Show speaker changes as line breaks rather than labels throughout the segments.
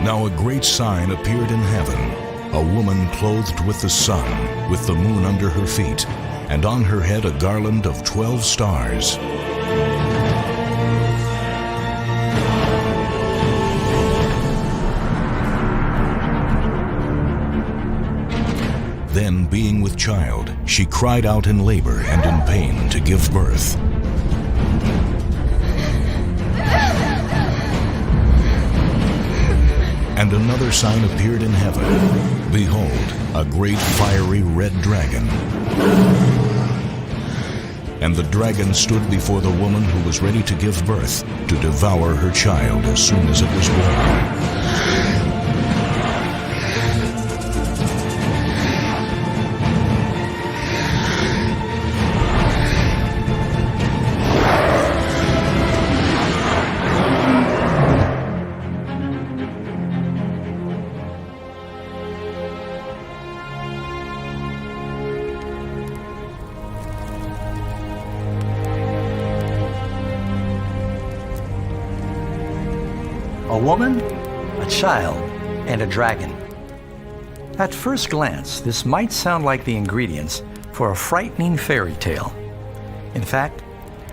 Now a great sign appeared in heaven, a woman clothed with the sun, with the moon under her feet, and on her head a garland of 12 stars. Then, being with child, she cried out in labor and in pain to give birth. And another sign appeared in heaven. Behold, a great fiery red dragon. And the dragon stood before the woman who was ready to give birth, to devour her child as soon as it was born.
A woman, a child, and a dragon. At first glance, this might sound like the ingredients for a frightening fairy tale. In fact,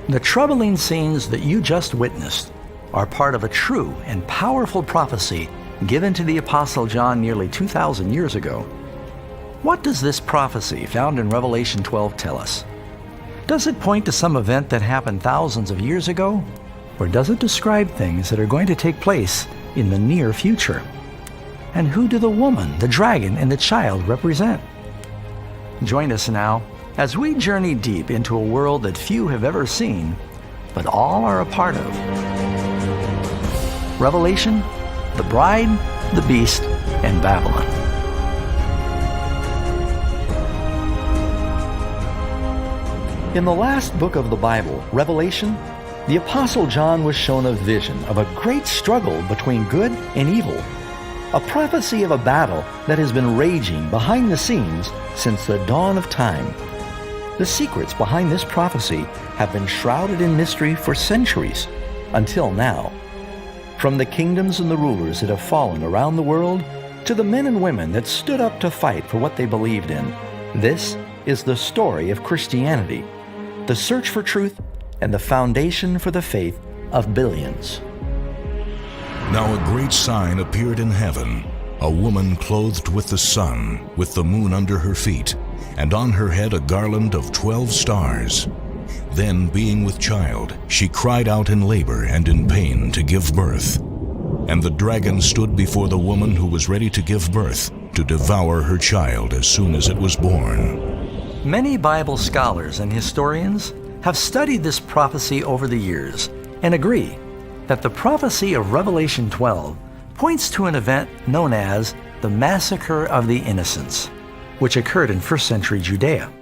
the troubling scenes that you just witnessed are part of a true and powerful prophecy given to the Apostle John nearly 2,000 years ago. What does this prophecy found in Revelation 12 tell us? Does it point to some event that happened thousands of years ago? Or does it describe things that are going to take place in the near future? And who do the woman, the dragon, and the child represent? Join us now as we journey deep into a world that few have ever seen, but all are a part of. Revelation, the Bride, the Beast, and Babylon. In the last book of the Bible, Revelation, the Apostle John was shown a vision of a great struggle between good and evil, a prophecy of a battle that has been raging behind the scenes since the dawn of time. The secrets behind this prophecy have been shrouded in mystery for centuries, until now. From the kingdoms and the rulers that have fallen around the world, to the men and women that stood up to fight for what they believed in, this is the story of Christianity, the search for truth, and the foundation for the faith of billions.
Now a great sign appeared in heaven, a woman clothed with the sun, with the moon under her feet, and on her head a garland of 12 stars. Then, being with child, she cried out in labor and in pain to give birth. And the dragon stood before the woman who was ready to give birth, to devour her child as soon as it was born.
Many Bible scholars and historians have studied this prophecy over the years and agree that the prophecy of Revelation 12 points to an event known as the Massacre of the Innocents. which occurred in first century Judea.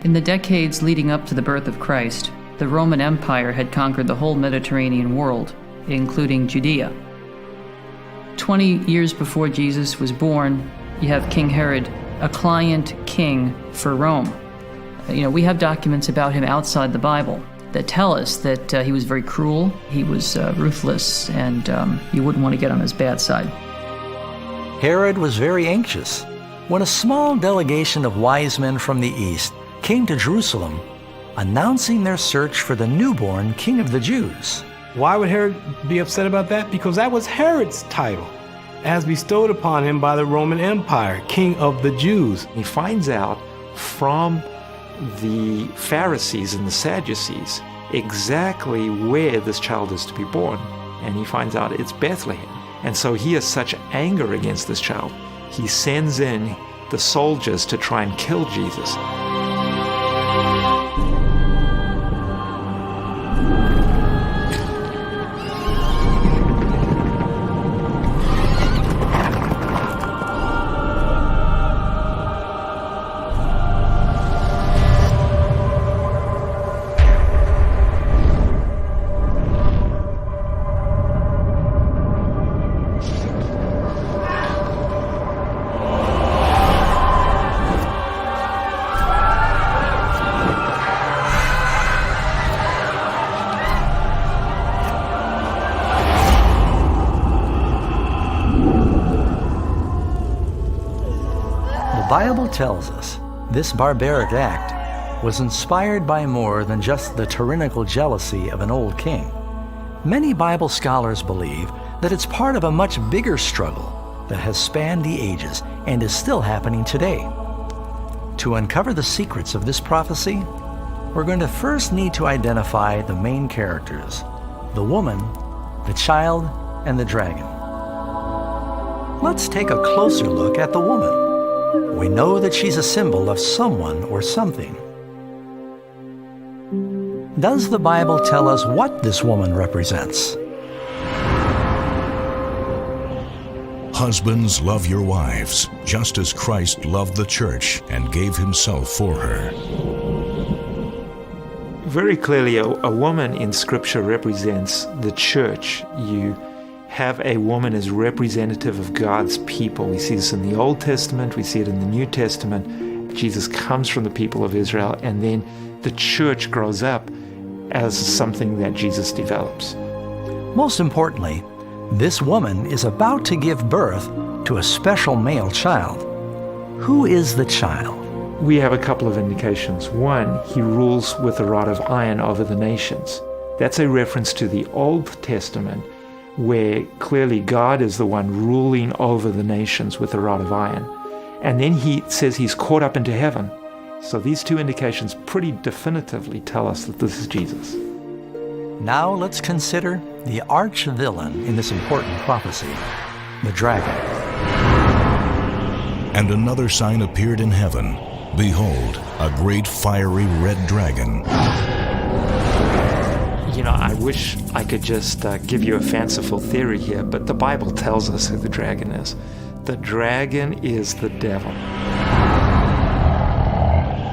In the decades leading up to the birth of Christ, the Roman Empire had conquered the whole Mediterranean world, including Judea. 20 years before Jesus was born, you have King Herod, a client king for Rome. We have documents about him outside the Bible that tell us that he was very cruel, he was ruthless, and you wouldn't want to get on his bad side.
Herod was very anxious when a small delegation of wise men from the east came to Jerusalem, announcing their search for the newborn King of the Jews.
Why would Herod be upset about that? Because that was Herod's title, as bestowed upon him by the Roman Empire, King of the Jews.
He finds out from the Pharisees and the Sadducees exactly where this child is to be born, and he finds out it's Bethlehem. And so he has such anger against this child, he sends in the soldiers to try and kill Jesus.
The Bible tells us this barbaric act was inspired by more than just the tyrannical jealousy of an old king. Many Bible scholars believe that it's part of a much bigger struggle that has spanned the ages and is still happening today. To uncover the secrets of this prophecy, we're going to first need to identify the main characters: the woman, the child, and the dragon. Let's take a closer look at the woman. We know that she's a symbol of someone or something. Does the Bible tell us what this woman represents?
Husbands, love your wives, just as Christ loved the church and gave himself for her.
Very clearly, a woman in Scripture represents the church. You have a woman as representative of God's people. We see this in the Old Testament, we see it in the New Testament. Jesus comes from the people of Israel, and then the church grows up as something that Jesus develops.
Most importantly, this woman is about to give birth to a special male child. Who is the child?
We have a couple of indications. One, he rules with a rod of iron over the nations. That's a reference to the Old Testament, where clearly God is the one ruling over the nations with a rod of iron. And then he says he's caught up into heaven. So these two indications pretty definitively tell us that this is Jesus.
Now let's consider the arch villain in this important prophecy, the dragon.
And another sign appeared in heaven. Behold, a great fiery red dragon.
I wish I could just give you a fanciful theory here, but the Bible tells us who the dragon is. The dragon is the devil.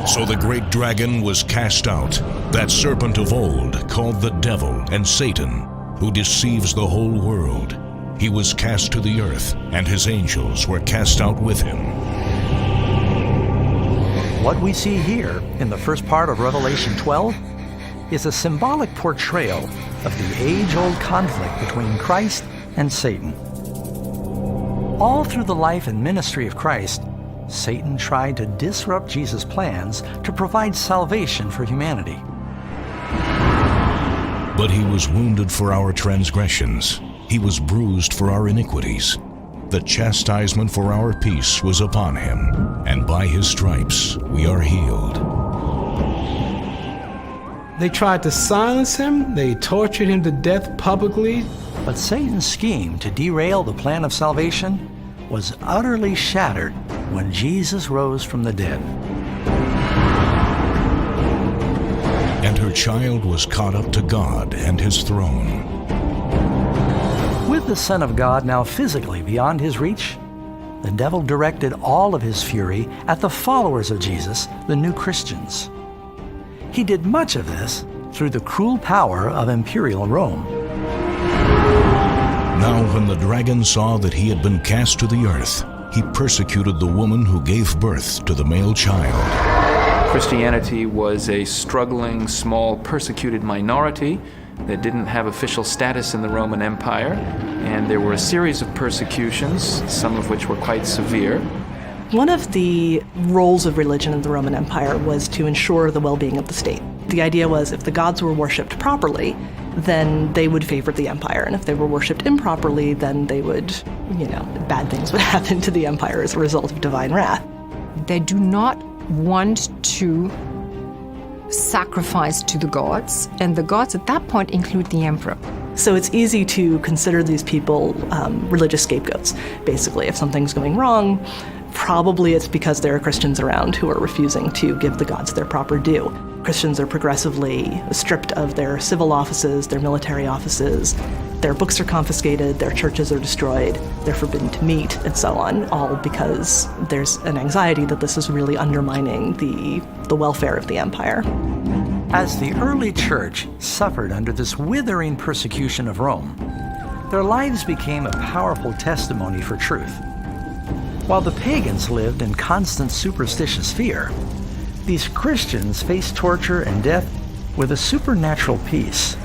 So the great dragon was cast out, that serpent of old, called the devil and Satan, who deceives the whole world. He was cast to the earth, and his angels were cast out with him.
What we see here in the first part of Revelation 12 is a symbolic portrayal of the age-old conflict between Christ and Satan. All through the life and ministry of Christ, Satan tried to disrupt Jesus' plans to provide salvation for humanity.
But he was wounded for our transgressions. He was bruised for our iniquities. The chastisement for our peace was upon him, and by his stripes we are healed.
They tried to silence him. They tortured him to death publicly.
But Satan's scheme to derail the plan of salvation was utterly shattered when Jesus rose from the dead.
And her child was caught up to God and his throne.
With the Son of God now physically beyond his reach, the devil directed all of his fury at the followers of Jesus, the new Christians. He did much of this through the cruel power of imperial Rome.
Now when the dragon saw that he had been cast to the earth, he persecuted the woman who gave birth to the male child.
Christianity was a struggling, small, persecuted minority that didn't have official status in the Roman Empire, and there were a series of persecutions, some of which were quite severe.
One of the roles of religion in the Roman Empire was to ensure the well-being of the state. The idea was if the gods were worshipped properly, then they would favor the empire, and if they were worshipped improperly, then they would, bad things would happen to the empire as a result of divine wrath.
They do not want to sacrifice to the gods, and the gods at that point include the emperor.
So it's easy to consider these people religious scapegoats. Basically, if something's going wrong, probably it's because there are Christians around who are refusing to give the gods their proper due. Christians are progressively stripped of their civil offices, their military offices, their books are confiscated, their churches are destroyed, they're forbidden to meet, and so on, all because there's an anxiety that this is really undermining the welfare of the empire.
As the early church suffered under this withering persecution of Rome, their lives became a powerful testimony for truth. While the pagans lived in constant superstitious fear, these Christians faced torture and death with a supernatural peace.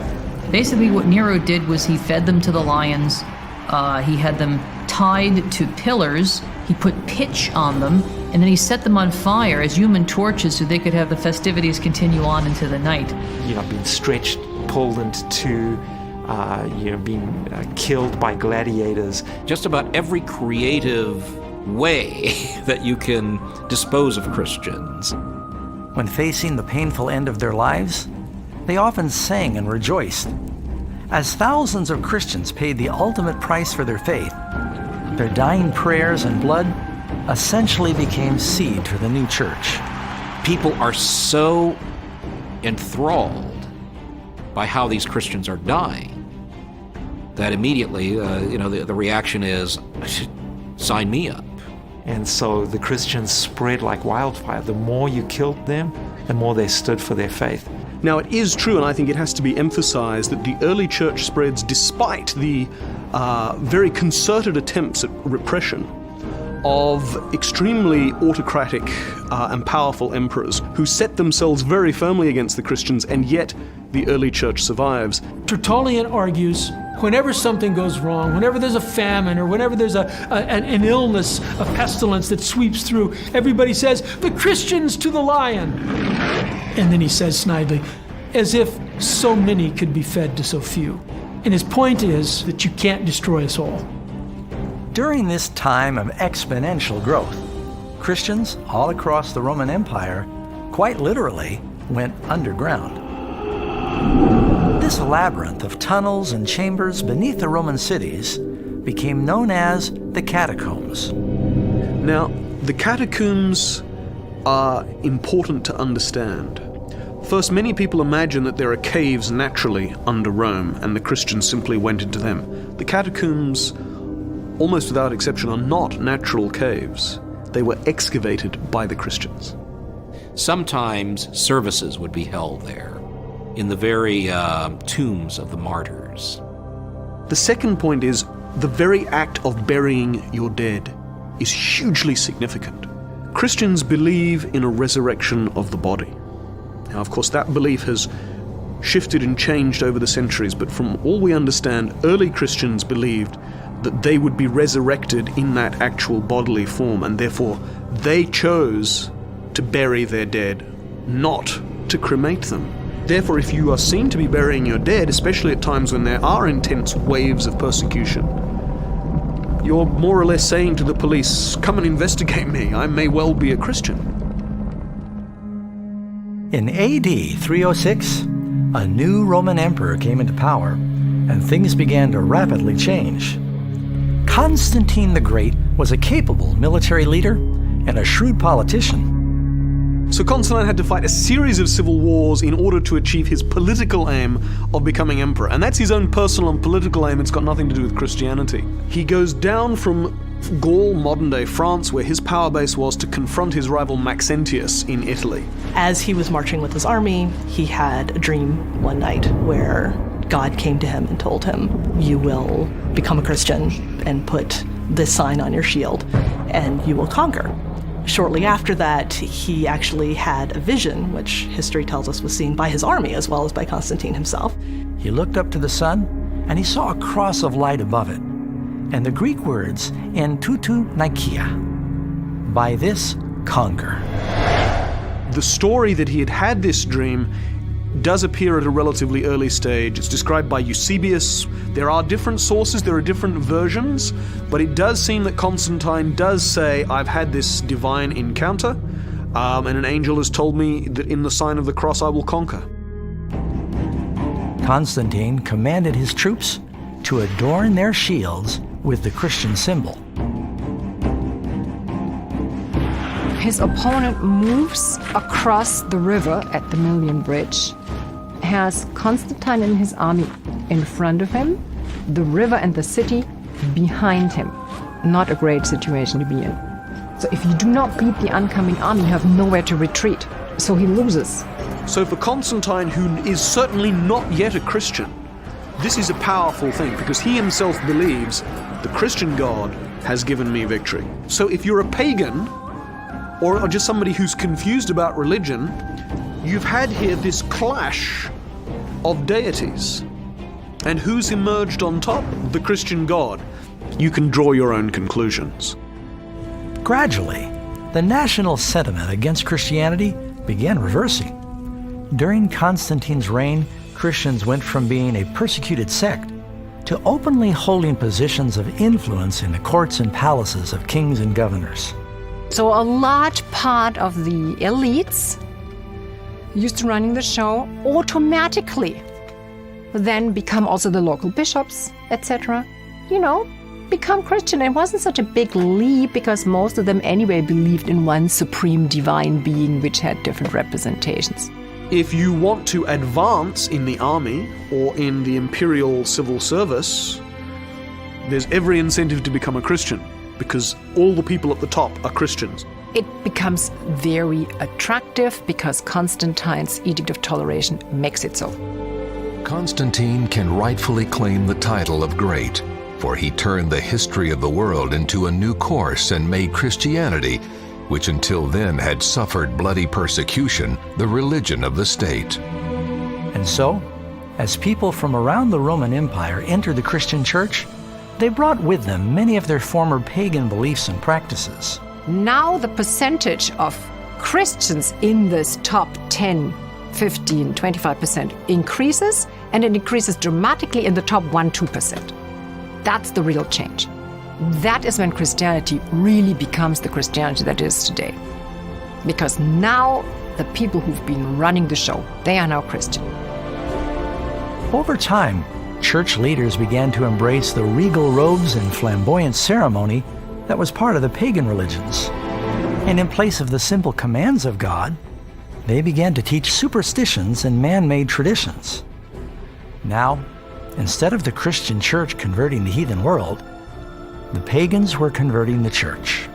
Basically, what Nero did was he fed them to the lions. He had them tied to pillars. He put pitch on them, and then he set them on fire as human torches so they could have the festivities continue on into the night.
Being stretched, pulled into two, being killed by gladiators.
Just about every creative way that you can dispose of Christians.
When facing the painful end of their lives, they often sang and rejoiced. As thousands of Christians paid the ultimate price for their faith, their dying prayers and blood essentially became seed for the new church.
People are so enthralled by how these Christians are dying that immediately, the reaction is, sign me up.
And so the Christians spread like wildfire. The more you killed them, the more they stood for their faith.
Now, it is true, and I think it has to be emphasized, that the early church spreads despite the very concerted attempts at repression of extremely autocratic and powerful emperors who set themselves very firmly against the Christians, and yet the early church survives.
Tertullian argues whenever something goes wrong, whenever there's a famine or whenever there's an illness, a pestilence that sweeps through, everybody says, "The Christians to the lion!" And then he says snidely, as if so many could be fed to so few. And his point is that you can't destroy us all.
During this time of exponential growth, Christians all across the Roman Empire quite literally went underground. This labyrinth of tunnels and chambers beneath the Roman cities became known as the catacombs.
Now, the catacombs are important to understand. First, many people imagine that there are caves naturally under Rome, and the Christians simply went into them. The catacombs, almost without exception, are not natural caves. They were excavated by the Christians.
Sometimes services would be held there, in the very tombs of the martyrs.
The second point is the very act of burying your dead is hugely significant. Christians believe in a resurrection of the body. Now, of course, that belief has shifted and changed over the centuries, but from all we understand, early Christians believed that they would be resurrected in that actual bodily form, and therefore they chose to bury their dead, not to cremate them. Therefore, if you are seen to be burying your dead, especially at times when there are intense waves of persecution, you're more or less saying to the police, "Come and investigate me, I may well be a Christian."
In AD 306, a new Roman emperor came into power, and things began to rapidly change. Constantine the Great was a capable military leader and a shrewd politician.
So Constantine had to fight a series of civil wars in order to achieve his political aim of becoming emperor. And that's his own personal and political aim. It's got nothing to do with Christianity. He goes down from Gaul, modern-day France, where his power base was, to confront his rival Maxentius in Italy.
As he was marching with his army, he had a dream one night where God came to him and told him, "You will become a Christian and put this sign on your shield, and you will conquer." Shortly after that, he actually had a vision, which history tells us was seen by his army as well as by Constantine himself.
He looked up to the sun, and he saw a cross of light above it, and the Greek words, "En tutu Nikeia," by this conquer.
The story that he had had this dream does appear at a relatively early stage. It's described by Eusebius. There are different sources, there are different versions, but it does seem that Constantine does say, "I've had this divine encounter, and an angel has told me that in the sign of the cross I will conquer."
Constantine commanded his troops to adorn their shields with the Christian symbol.
His opponent moves across the river at the Milvian Bridge, has Constantine and his army in front of him, the river and the city behind him. Not a great situation to be in. So if you do not beat the oncoming army, you have nowhere to retreat. So he loses.
So for Constantine, who is certainly not yet a Christian, this is a powerful thing because he himself believes the Christian God has given me victory. So if you're a pagan, or just somebody who's confused about religion, you've had here this clash of deities. And who's emerged on top? The Christian God. You can draw your own conclusions.
Gradually, the national sentiment against Christianity began reversing. During Constantine's reign, Christians went from being a persecuted sect to openly holding positions of influence in the courts and palaces of kings and governors.
So a large part of the elites used to running the show automatically then become also the local bishops, etc. Become Christian. It wasn't such a big leap because most of them anyway believed in one supreme divine being which had different representations.
If you want to advance in the army or in the imperial civil service, there's every incentive to become a Christian because all the people at the top are Christians.
It becomes very attractive because Constantine's Edict of Toleration makes it so.
Constantine can rightfully claim the title of great, for he turned the history of the world into a new course and made Christianity, which until then had suffered bloody persecution, the religion of the state.
And so, as people from around the Roman Empire entered the Christian church, they brought with them many of their former pagan beliefs and practices.
Now the percentage of Christians in this top 10, 15, 25% increases, and it increases dramatically in the top 1-2%. That's the real change. That is when Christianity really becomes the Christianity that it is today. Because now the people who've been running the show, they are now Christian.
Over time, church leaders began to embrace the regal robes and flamboyant ceremony that was part of the pagan religions. And in place of the simple commands of God, they began to teach superstitions and man-made traditions. Now, instead of the Christian church converting the heathen world, the pagans were converting the church.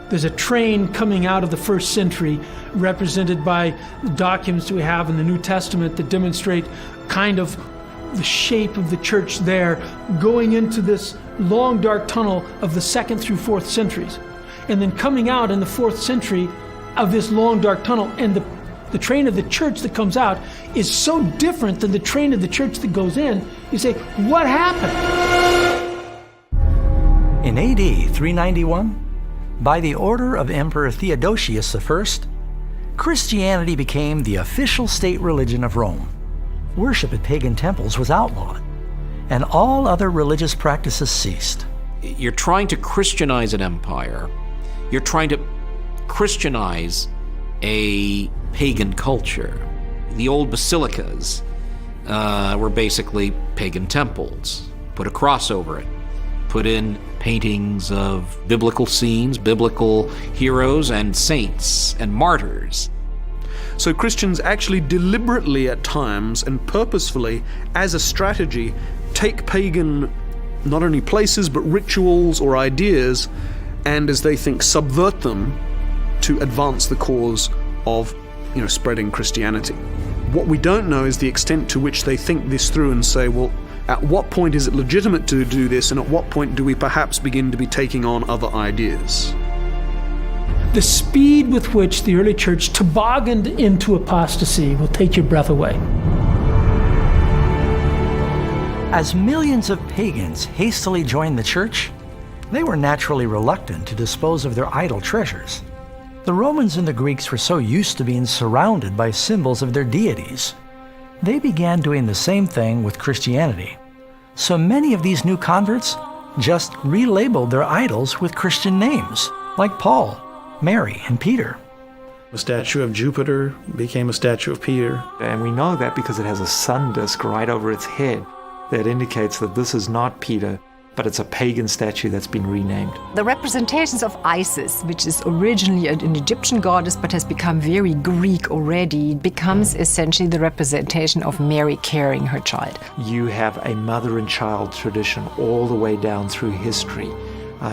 There's a train coming out of the first century represented by the documents we have in the New Testament that demonstrate kind of the shape of the church there, going into this long dark tunnel of the 2nd through 4th centuries, and then coming out in the 4th century of this long dark tunnel. And the train of the church that comes out is so different than the train of the church that goes in. You say, what happened?
In AD 391, by the order of Emperor Theodosius I, Christianity became the official state religion of Rome. Worship at pagan temples was outlawed, and all other religious practices ceased.
You're trying to Christianize an empire. You're trying to Christianize a pagan culture. The old basilicas were basically pagan temples. Put a cross over it. Put in paintings of biblical scenes, biblical heroes and saints and martyrs.
So Christians actually deliberately at times and purposefully, as a strategy, take pagan not only places but rituals or ideas, and as they think, subvert them to advance the cause of, spreading Christianity. What we don't know is the extent to which they think this through and say, well, at what point is it legitimate to do this, and at what point do we perhaps begin to be taking on other ideas?
The speed with which the early church tobogganed into apostasy will take your breath away.
As millions of pagans hastily joined the church, they were naturally reluctant to dispose of their idol treasures. The Romans and the Greeks were so used to being surrounded by symbols of their deities. They began doing the same thing with Christianity. So many of these new converts just relabeled their idols with Christian names, like Paul, Mary, and Peter.
A statue of Jupiter became a statue of Peter.
And we know that because it has a sun disk right over its head that indicates that this is not Peter, but it's a pagan statue that's been renamed.
The representations of Isis, which is originally an Egyptian goddess but has become very Greek already, becomes essentially the representation of Mary carrying her child.
You have a mother and child tradition all the way down through history.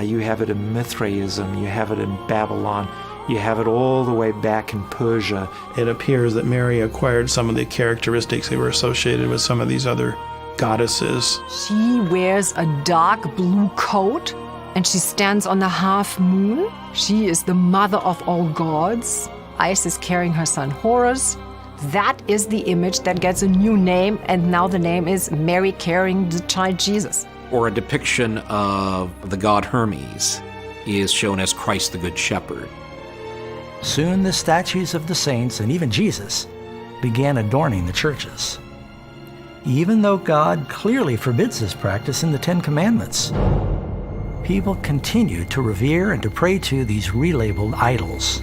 You have it in Mithraism, you have it in Babylon, you have it all the way back in Persia.
It appears that Mary acquired some of the characteristics that were associated with some of these other goddesses.
She wears a dark blue coat and she stands on the half moon. She is the mother of all gods. Isis carrying her son Horus. That is the image that gets a new name, and now the name is Mary carrying the child Jesus.
Or a depiction of the god Hermes is shown as Christ the Good Shepherd.
Soon the statues of the saints and even Jesus began adorning the churches. Even though God clearly forbids this practice in the Ten Commandments, people continue to revere and to pray to these relabeled idols.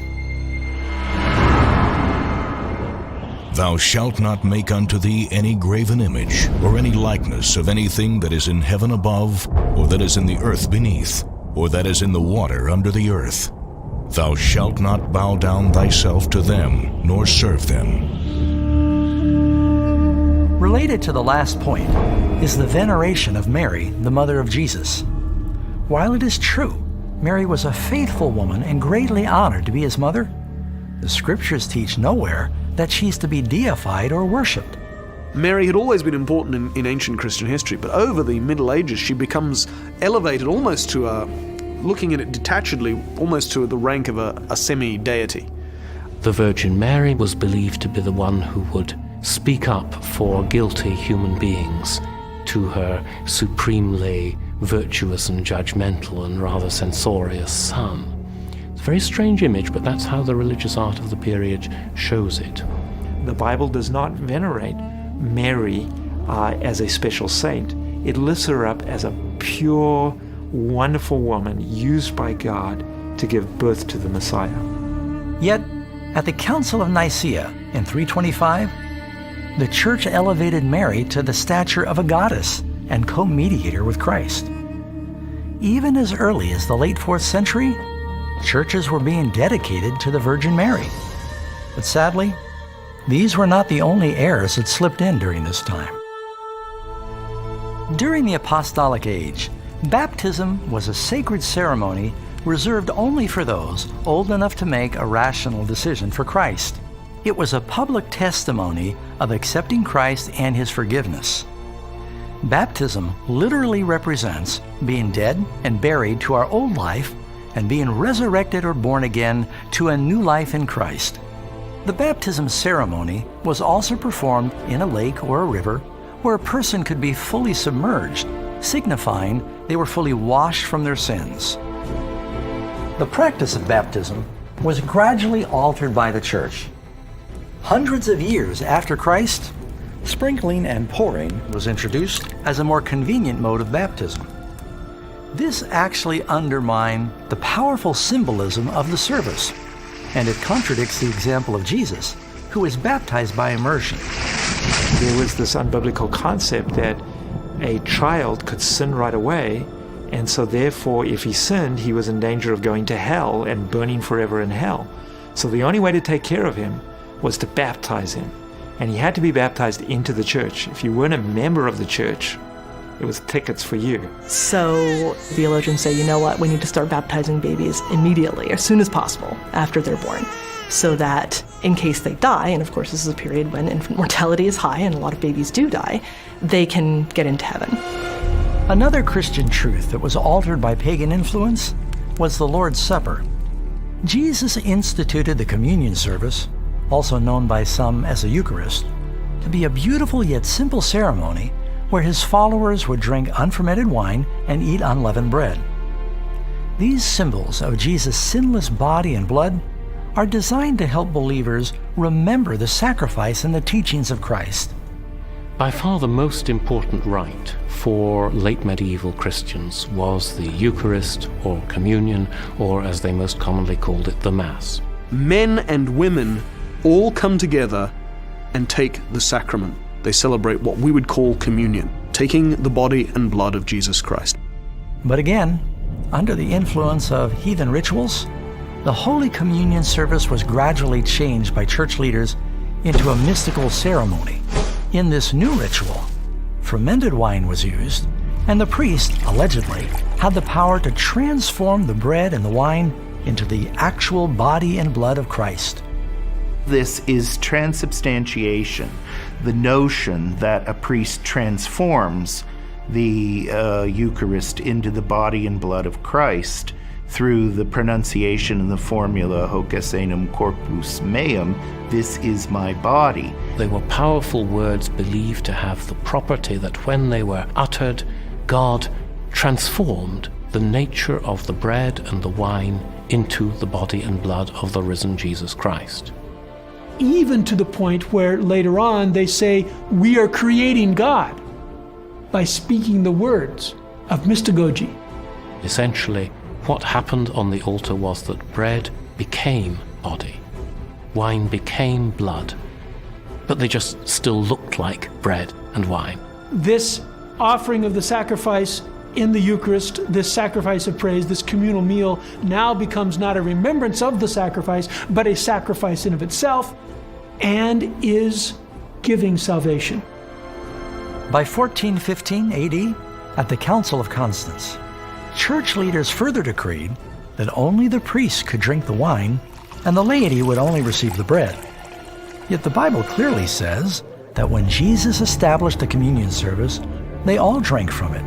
Thou shalt not make unto thee any graven image, or any likeness of anything that is in heaven above, or that is in the earth beneath, or that is in the water under the earth. Thou shalt not bow down thyself to them, nor serve them.
Related to the last point is the veneration of Mary, the mother of Jesus. While it is true, Mary was a faithful woman and greatly honored to be his mother, the scriptures teach nowhere that she's to be deified or worshipped.
Mary had always been important in ancient Christian history, but over the Middle Ages she becomes elevated almost to looking at it detachedly, almost to the rank of a semi-deity.
The Virgin Mary was believed to be the one who would speak up for guilty human beings to her supremely virtuous and judgmental and rather censorious son. It's a very strange image, but that's how the religious art of the period shows it.
The Bible does not venerate Mary as a special saint. It lifts her up as a pure, wonderful woman used by God to give birth to the Messiah.
Yet, at the Council of Nicaea in 325, the Church elevated Mary to the stature of a goddess and co-mediator with Christ. Even as early as the late 4th century, churches were being dedicated to the Virgin Mary. But sadly, these were not the only errors that slipped in during this time. During the Apostolic Age, baptism was a sacred ceremony reserved only for those old enough to make a rational decision for Christ. It was a public testimony of accepting Christ and his forgiveness. Baptism literally represents being dead and buried to our old life and being resurrected or born again to a new life in Christ. The baptism ceremony was also performed in a lake or a river where a person could be fully submerged, signifying they were fully washed from their sins. The practice of baptism was gradually altered by the Church. Hundreds of years after Christ, sprinkling and pouring was introduced as a more convenient mode of baptism. This actually undermined the powerful symbolism of the service, and it contradicts the example of Jesus, who was baptized by immersion.
There was this unbiblical concept that a child could sin right away, and so therefore if he sinned, he was in danger of going to hell and burning forever in hell. So the only way to take care of him was to baptize him. And he had to be baptized into the church. If you weren't a member of the church, It was tickets for you.
So theologians say, you know what, we need to start baptizing babies immediately, as soon as possible after they're born, so that in case they die, and of course this is a period when infant mortality is high and a lot of babies do die, they can get into heaven.
Another Christian truth that was altered by pagan influence was the Lord's Supper. Jesus instituted the communion service, also known by some as the Eucharist, to be a beautiful yet simple ceremony where his followers would drink unfermented wine and eat unleavened bread. These symbols of Jesus' sinless body and blood are designed to help believers remember the sacrifice and the teachings of Christ.
By far the most important rite for late medieval Christians was the Eucharist or communion, or as they most commonly called it, the Mass.
Men and women all come together and take the sacrament. They celebrate what we would call communion, taking the body and blood of Jesus Christ.
But again, under the influence of heathen rituals, the Holy Communion service was gradually changed by church leaders into a mystical ceremony. In this new ritual, fermented wine was used, and the priest, allegedly, had the power to transform the bread and the wine into the actual body and blood of Christ.
This is transubstantiation, the notion that a priest transforms the Eucharist into the body and blood of Christ through the pronunciation and the formula Hoc est enum corpus meum, this is my body.
They were powerful words believed to have the property that when they were uttered, God transformed the nature of the bread and the wine into the body and blood of the risen Jesus Christ.
Even to the point where later on they say, we are creating God by speaking the words of mystagogy.
Essentially, what happened on the altar was that bread became body, wine became blood, but they just still looked like bread and wine.
This offering of the sacrifice in the Eucharist, this sacrifice of praise, this communal meal, now becomes not a remembrance of the sacrifice, but a sacrifice in of itself, and is giving salvation.
By 1415 AD, at the Council of Constance, church leaders further decreed that only the priests could drink the wine and the laity would only receive the bread. Yet the Bible clearly says that when Jesus established the communion service, they all drank from it.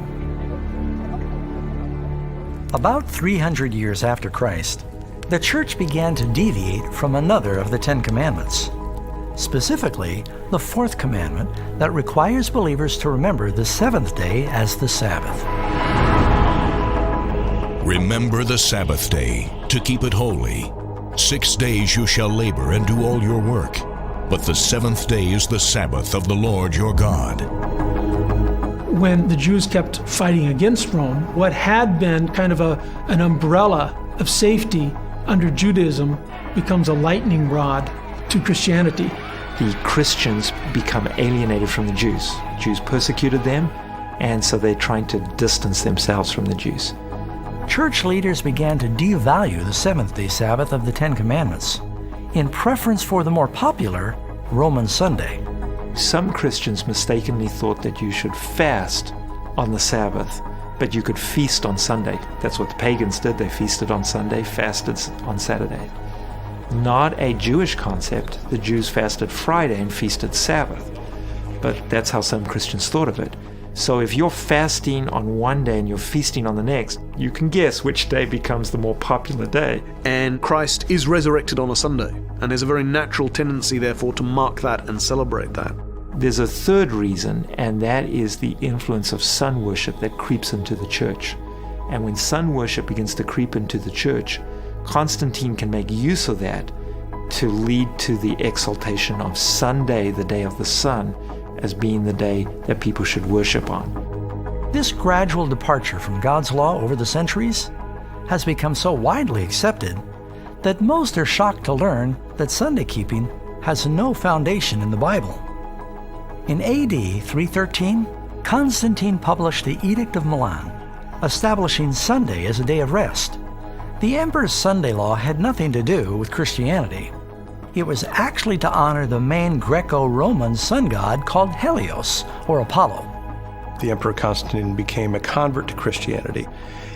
About 300 years after Christ, the church began to deviate from another of the Ten Commandments, specifically the fourth commandment that requires believers to remember the seventh day as the Sabbath.
Remember the Sabbath day, to keep it holy. 6 days you shall labor and do all your work, but the seventh day is the Sabbath of the Lord your God.
When the Jews kept fighting against Rome, what had been kind of an umbrella of safety under Judaism becomes a lightning rod to Christianity.
The Christians become alienated from the Jews. Jews persecuted them, and so they're trying to distance themselves from the Jews.
Church leaders began to devalue the seventh-day Sabbath of the Ten Commandments in preference for the more popular Roman Sunday.
Some Christians mistakenly thought that you should fast on the Sabbath, but you could feast on Sunday. That's what the pagans did. They feasted on Sunday, fasted on Saturday. Not a Jewish concept. The Jews fasted Friday and feasted Sabbath. But that's how some Christians thought of it. So if you're fasting on one day and you're feasting on the next, you can guess which day becomes the more popular day.
And Christ is resurrected on a Sunday, and there's a very natural tendency, therefore, to mark that and celebrate that.
There's a third reason, and that is the influence of sun worship that creeps into the church. And when sun worship begins to creep into the church, Constantine can make use of that to lead to the exaltation of Sunday, the day of the sun, as being the day that people should worship on.
This gradual departure from God's law over the centuries has become so widely accepted that most are shocked to learn that Sunday keeping has no foundation in the Bible. In AD 313, Constantine published the Edict of Milan, establishing Sunday as a day of rest. The emperor's Sunday law had nothing to do with Christianity. It was actually to honor the main Greco-Roman sun god called Helios, or Apollo.
the Emperor Constantine became a convert to Christianity,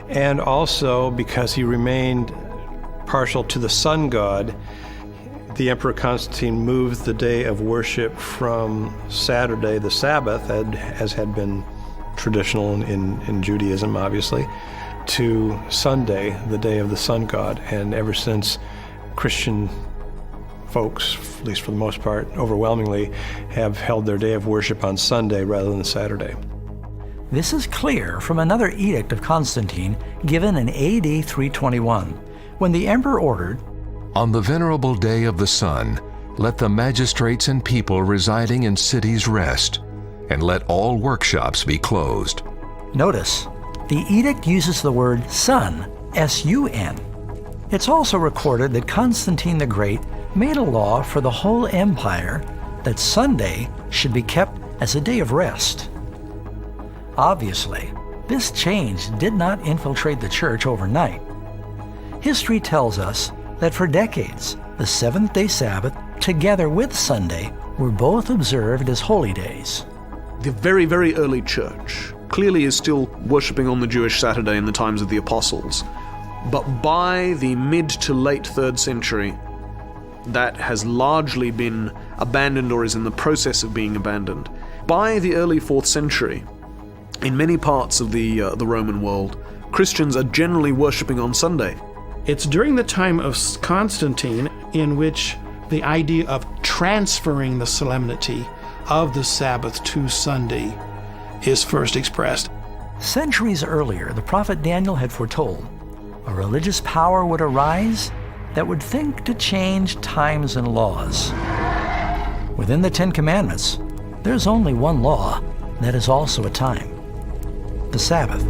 and also because he remained partial to the sun god, the Emperor Constantine moved the day of worship from Saturday, the Sabbath, as had been traditional in Judaism, obviously, to Sunday, the day of the sun god. And ever since, Christian folks, at least for the most part, overwhelmingly, have held their day of worship on Sunday rather than Saturday.
This is clear from another edict of Constantine given in AD 321, when the emperor ordered,
"On the venerable day of the sun, let the magistrates and people residing in cities rest, and let all workshops be closed."
Notice, the edict uses the word sun, S-U-N. It's also recorded that Constantine the Great made a law for the whole empire that Sunday should be kept as a day of rest. Obviously, this change did not infiltrate the church overnight. History tells us that for decades, the seventh-day Sabbath, together with Sunday, were both observed as holy days.
The very, very early church clearly is still worshipping on the Jewish Saturday in the times of the apostles. But by the mid to late 3rd century, that has largely been abandoned or is in the process of being abandoned. By the early 4th century, in many parts of the Roman world, Christians are generally worshipping on Sunday.
It's during the time of Constantine in which the idea of transferring the solemnity of the Sabbath to Sunday is first expressed.
Centuries earlier, the prophet Daniel had foretold a religious power would arise that would think to change times and laws. Within the Ten Commandments, there's only one law that is also a time: the Sabbath.